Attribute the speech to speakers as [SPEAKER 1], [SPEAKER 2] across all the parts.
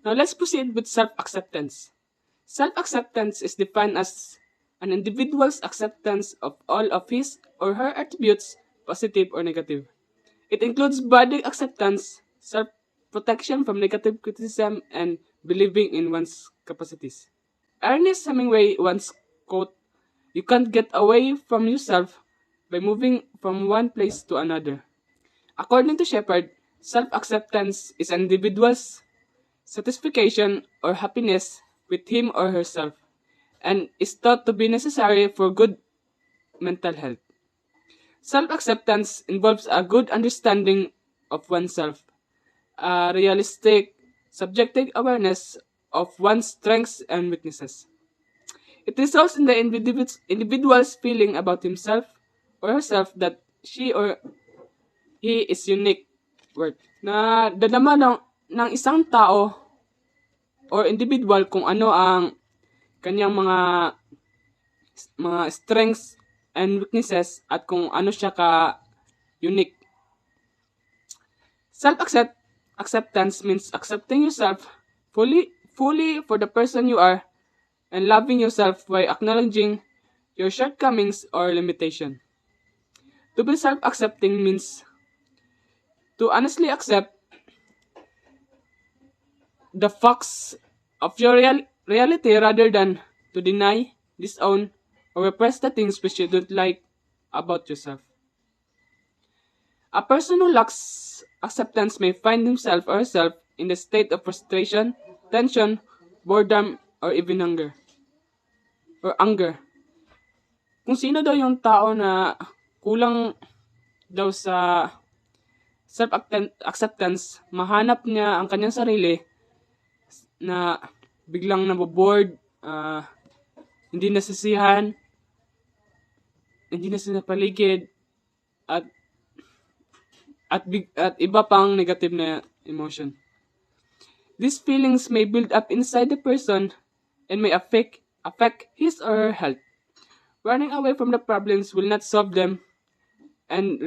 [SPEAKER 1] Now let's proceed with self-acceptance. Self-acceptance is defined as an individual's acceptance of all of his or her attributes, positive or negative. It includes body acceptance, self-protection from negative criticism, and believing in one's capacities. Ernest Hemingway once quote, "You can't get away from yourself by moving from one place to another." According to Shepard, self-acceptance is an individual's satisfaction or happiness with him or herself, and is thought to be necessary for good mental health. Self-acceptance involves a good understanding of oneself, a realistic, subjective awareness of one's strengths and weaknesses. It results in the individual's feeling about himself or herself that she or he is unique worth. Na dadama ng isang tao or individual kung ano ang kanyang mga strengths and weaknesses at kung ano siya ka unique. Self-acceptance means accepting yourself fully for the person you are and loving yourself while acknowledging your shortcomings or limitation. To be self-accepting means to honestly accept the facts of your reality rather than to deny, disown, or repress the things which you don't like about yourself. A person who lacks acceptance may find himself or herself in the state of frustration, tension, boredom, or even anger. Kung sino daw yung tao na kulang daw sa self-acceptance, mahanap niya ang kanyang sarili na biglang nabobored, hindi nasisihan, hindi na sinapaligid, at iba pang negative na emotion. These feelings may build up inside the person and may affect his or her health. Running away from the problems will not solve them, and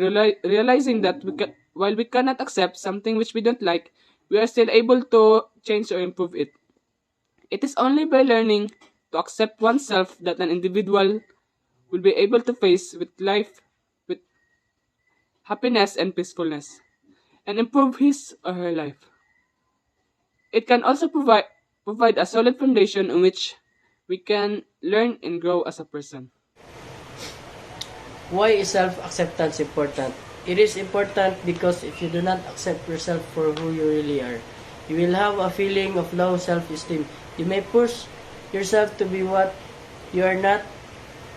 [SPEAKER 1] realizing that while we cannot accept something which we don't like, we are still able to change or improve it. It is only by learning to accept oneself that an individual will be able to face with life with happiness and peacefulness, and improve his or her life. It can also provide a solid foundation on which we can learn and grow as a person.
[SPEAKER 2] Why is self-acceptance important? It is important because if you do not accept yourself for who you really are, you will have a feeling of low self-esteem. You may push yourself to be what you are not,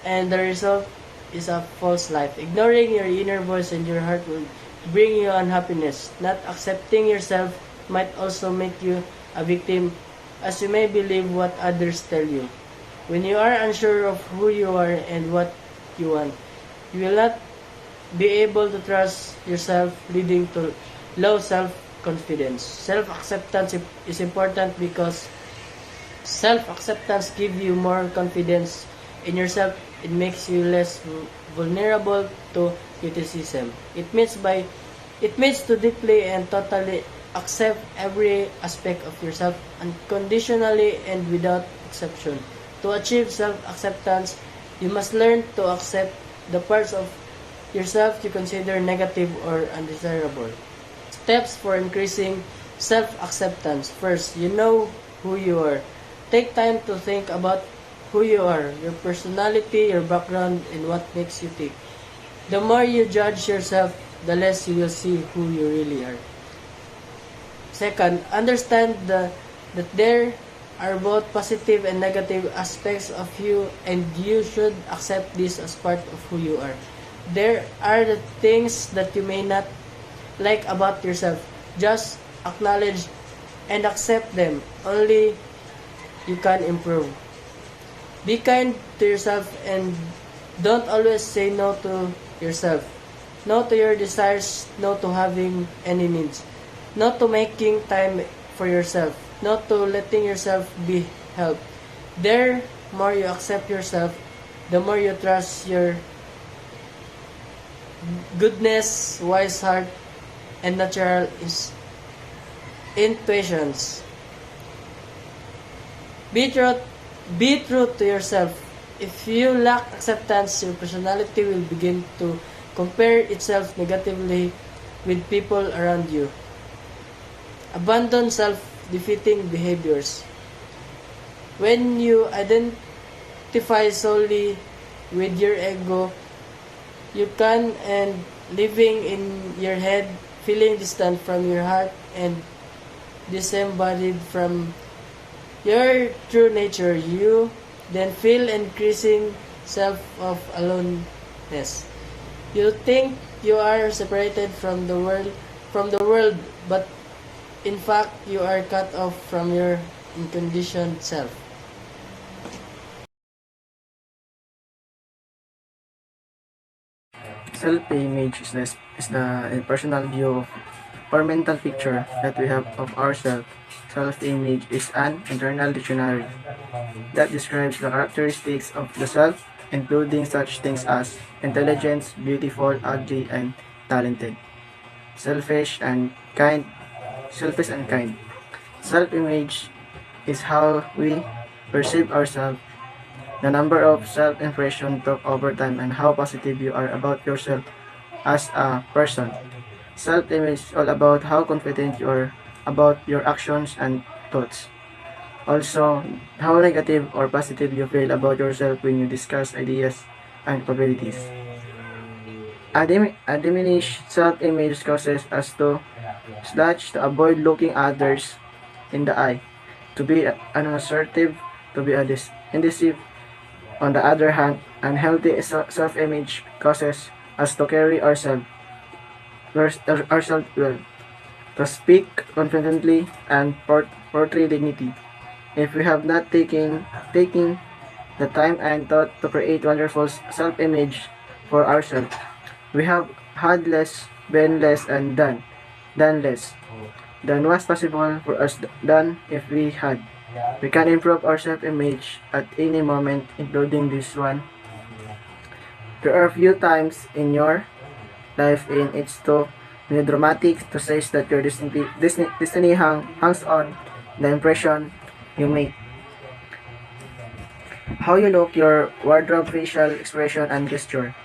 [SPEAKER 2] and the result is a false life. Ignoring your inner voice and your heart will bring you unhappiness. Not accepting yourself might also make you a victim, as you may believe what others tell you. When you are unsure of who you are and what you want, you will not be able to trust yourself, leading to low self-confidence. Self-acceptance is important because self-acceptance gives you more confidence in yourself. It makes you less vulnerable to criticism. It means to deeply and totally accept every aspect of yourself unconditionally and without exception. To achieve self-acceptance, you must learn to accept the parts of yourself you consider negative or undesirable. Steps for increasing self-acceptance. First, you know who you are. Take time to think about who you are, your personality, your background, and what makes you tick. The more you judge yourself, the less you will see who you really are. Second, understand that there are both positive and negative aspects of you, and you should accept this as part of who you are. There are the things that you may not like about yourself. Just acknowledge and accept them. Only you can improve. Be kind to yourself and don't always say no to yourself. No to your desires, no to having any needs. No to making time for yourself. No to letting yourself be helped. The more you accept yourself, the more you trust your goodness, wise heart, and natural intuitions. Be true, be true to yourself. If you lack acceptance, your personality will begin to compare itself negatively with people around you. Abandon self-defeating behaviors. When you identify solely with your ego, you can end living in your head, feeling distant from your heart and disembodied from your true nature. You then feel increasing self of aloneness. You think you are separated from the world, but in fact you are cut off from your unconditioned self.
[SPEAKER 3] Self-image is the personal view of or mental picture that we have of ourselves. Self-image is an internal dictionary that describes the characteristics of the self, including such things as intelligence, beautiful, ugly, and talented, selfish and kind, selfish and kind. Self-image is how we perceive ourselves, the number of self-impression took over time, and how positive you are about yourself as a person. Self-image is all about how confident you are about your actions and thoughts. Also, how negative or positive you feel about yourself when you discuss ideas and capabilities. A diminished self-image causes us to slash to avoid looking others in the eye, to be unassertive, to be indecisive. On the other hand, unhealthy self-image causes us to carry ourselves well, to speak confidently and portray dignity. If we have not taking the time and thought to create wonderful self-image for ourselves, we have had less, been less, and done less than was possible for us done if we had. We can improve our self-image at any moment, including this one. There are few times in your life in it's too melodramatic to say that your destiny hangs on the impression you make. How you look, your wardrobe, facial expression, and gesture.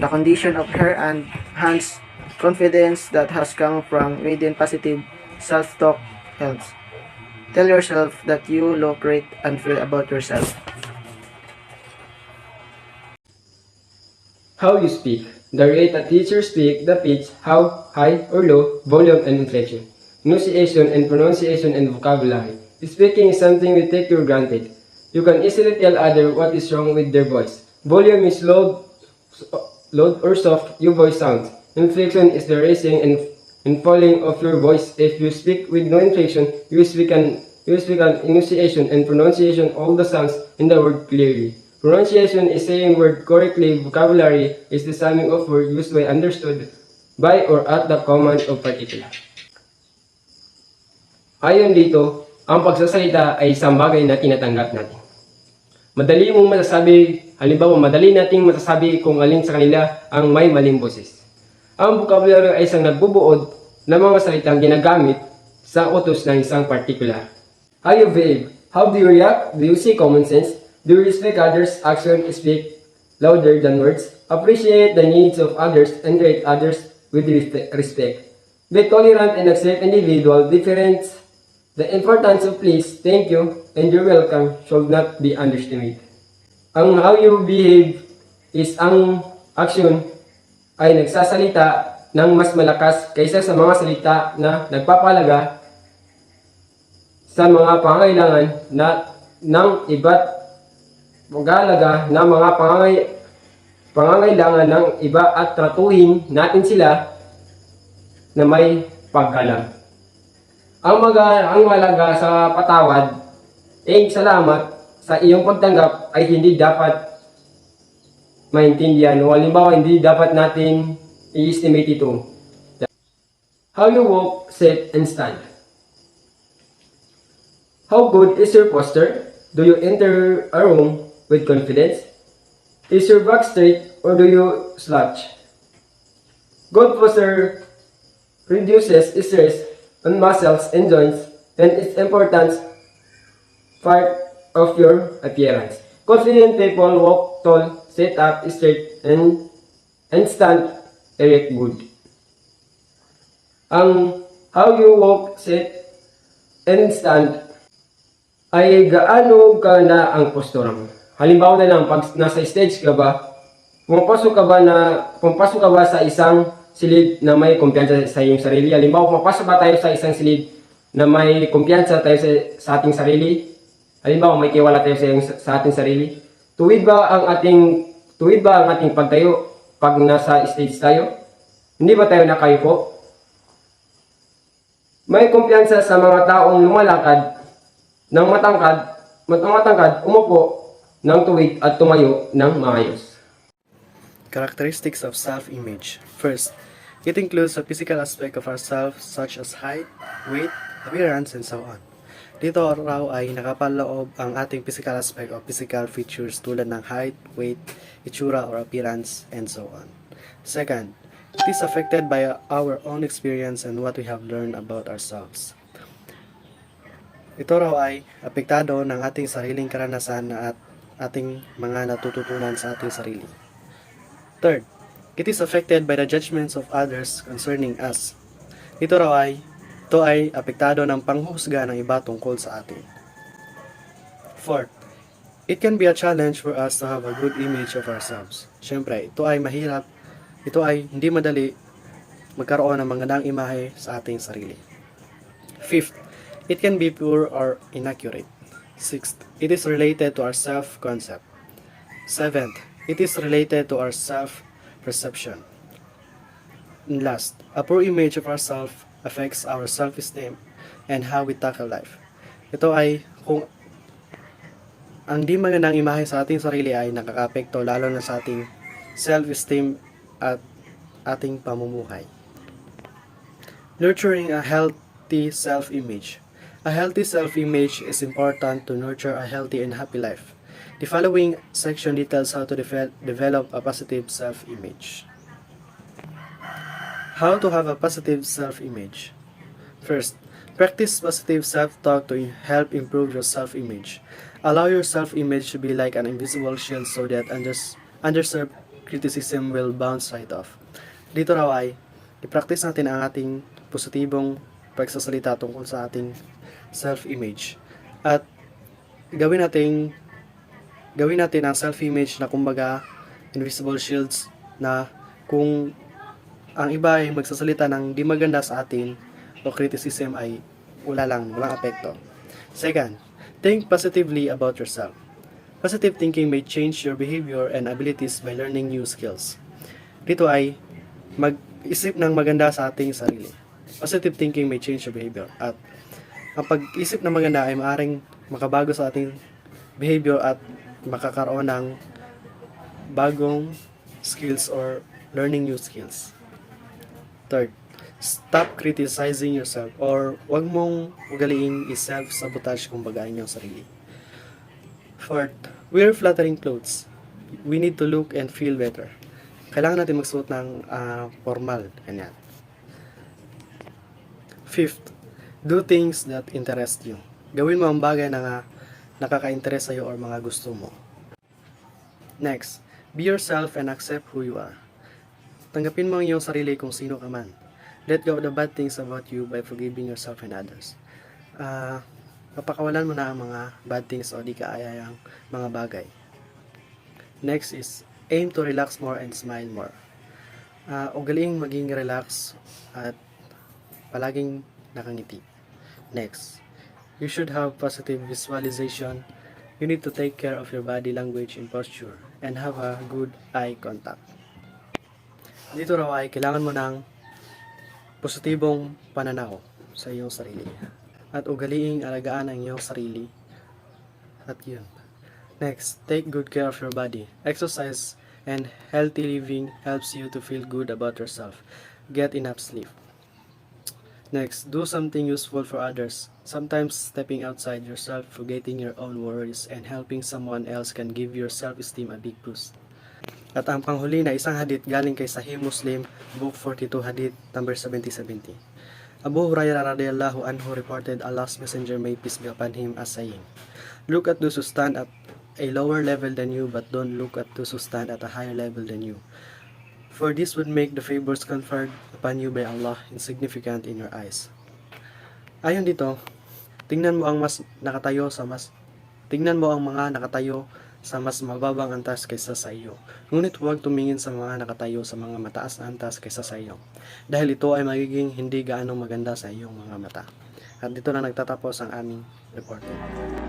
[SPEAKER 3] The condition of hair and hands, confidence that has come from within positive self-talk helps. Tell yourself that you look great and feel about yourself.
[SPEAKER 4] How you speak. The rate a teacher speak, the pitch, how high or low, volume and inflection. Enunciation and pronunciation and vocabulary. Speaking is something we take for granted. You can easily tell others what is wrong with their voice. Volume is loud or soft your voice sounds. Inflection is the raising and falling of your voice. If you speak with no inflection, you speak an enunciation and pronunciation all the sounds in the word clearly. Pronunciation is saying word correctly. Vocabulary is the summing of word used by understood by or at the command of particular. Ayon dito, ang pagsasalita ay isang bagay na tinatanggap natin. Madali mong masasabi, halimbawa madali nating masasabi kung alin sa kanila ang may maling boses. Ang vocabulary ay isang nagbubuod ng mga salitang ginagamit sa utos ng isang particular. How you behave? How do you react? Do you see common sense? Do you respect others? Actions speak louder than words. Appreciate the needs of others and treat others with respect. Be tolerant and accept individual difference. The importance of please, thank you, and you're welcome should not be underestimated. Ang how you behave is ang action ay nagsasalita ng mas malakas kaysa sa mga salita na nagpapalaga sa mga pangangailangan ng iba't mag-aalaga ng mga pangangailangan ng iba at tratuhin natin sila na may paggalang. Ang malaga sa patawad ay salamat sa iyong pagtanggap ay hindi dapat maintindihan o halimbawa hindi dapat natin i-estimate ito. How you walk, sit, and stand. How good is your posture? Do you enter a room with confidence? Is your back straight or do you slouch? Good posture reduces stress on muscles and joints and its important part of your appearance. Confident people walk tall, sit up straight, and stand erect good. Ang how you walk, sit, and stand ay gaano ka na ang postura mo. Halimbawa na lang, pag nasa stage ka ba, pumapasok ka ba sa isang silid na may kumpiyansa sa iyong sarili? Halimbawa, pumapasok ba tayo sa isang silid na may kumpiyansa tayo sa ating sarili? Halimbawa, may tiwala tayo sa ating sarili? Tuwid ba ang ating pagtayo pag nasa stage tayo? Hindi ba tayo nakayupo? May kumpiyansa sa mga taong lumalakad ng matangkad, umupo ng tuwid at tumayo ng maayos.
[SPEAKER 3] Characteristics of self-image. First, it includes the physical aspect of ourselves such as height, weight, appearance, and so on. Dito raw ay nakapaloob ang ating physical aspect o physical features tulad ng height, weight, itsura or appearance, and so on. Second, it is affected by our own experience and what we have learned about ourselves. Ito raw ay apektado ng ating sariling karanasan at ating mga natututunan sa ating sarili. Third, it is affected by the judgments of others concerning us. Ito ay apektado ng panghusga ng iba tungkol sa atin. Fourth, it can be a challenge for us to have a good image of ourselves. Siyempre, ito ay hindi madali magkaroon ng magandang imahe sa ating sarili. Fifth, it can be poor or inaccurate. Sixth, it is related to our self-concept. Seventh, it is related to our self-perception. And last, a poor image of ourselves affects our self-esteem and how we tackle life. Ito ay kung ang di magandang imahe sa ating sarili ay nakakapekto lalo na sa ating self-esteem at ating pamumuhay. Nurturing a healthy self-image. A healthy self-image is important to nurture a healthy and happy life. The following section details how to develop a positive self-image. How to have a positive self-image. First, practice positive self-talk to help improve your self-image. Allow your self-image to be like an invisible shield so that undeserved criticism will bounce right off. Dito raw ay, i-practice natin ang ating positibong pagsasalita tungkol sa ating self-image. At gawin natin ang self-image na kumbaga invisible shields na kung ang iba ay magsasalita ng di maganda sa atin o criticism ay walang apekto. Second, think positively about yourself. Positive thinking may change your behavior and abilities by learning new skills. Dito ay mag-isip ng maganda sa ating sarili. Positive thinking may change your behavior. At ang pag-isip na maganda ay maaaring makabago sa ating behavior at makakaroon ng bagong skills or learning new skills. Third, stop criticizing yourself or wag mong ugaliing i-self-sabotage kumbaga ang iyong sarili. Fourth, wear flattering clothes. We need to look and feel better. Kailangan natin magsuot ng formal. Ganyan. Fifth, do things that interest you. Gawin mo ang bagay na nakaka-interest sa'yo or mga gusto mo. Next, be yourself and accept who you are. Tanggapin mo ang iyong sarili kung sino ka man. Let go of the bad things about you by forgiving yourself and others. Papakawalan mo na ang mga bad things o di kaayayang mga bagay. Next is, aim to relax more and smile more. Ugaliing maging relax at palaging nakangiti. Next, you should have positive visualization. You need to take care of your body language and posture and have a good eye contact. Dito raw ay kailangan mo ng positibong pananaw sa iyong sarili. At ugaliing alagaan ang iyong sarili. At yun. Next, take good care of your body. Exercise and healthy living helps you to feel good about yourself. Get enough sleep. Next, do something useful for others. Sometimes stepping outside yourself, forgetting your own worries, and helping someone else can give your self-esteem a big boost. At ang panghuli na isang hadith galing kay Sahih Muslim, Book 42 Hadith, number 7070. Abu Hurairah radhiyallahu anhu reported Allah's Messenger, may peace be upon him, as saying, Look at those who stand at a lower level than you, but don't look at those who stand at a higher level than you. For this would make the favors conferred upon you by Allah insignificant in your eyes. Ayon dito, tingnan mo ang mga nakatayo sa mas mababang antas kaysa sa iyo. Ngunit huwag tumingin sa mga nakatayo sa mga mataas na antas kaysa sa iyo, dahil ito ay magiging hindi gaano maganda sa iyong mga mata. At dito na nagtatapos ang aming reporting.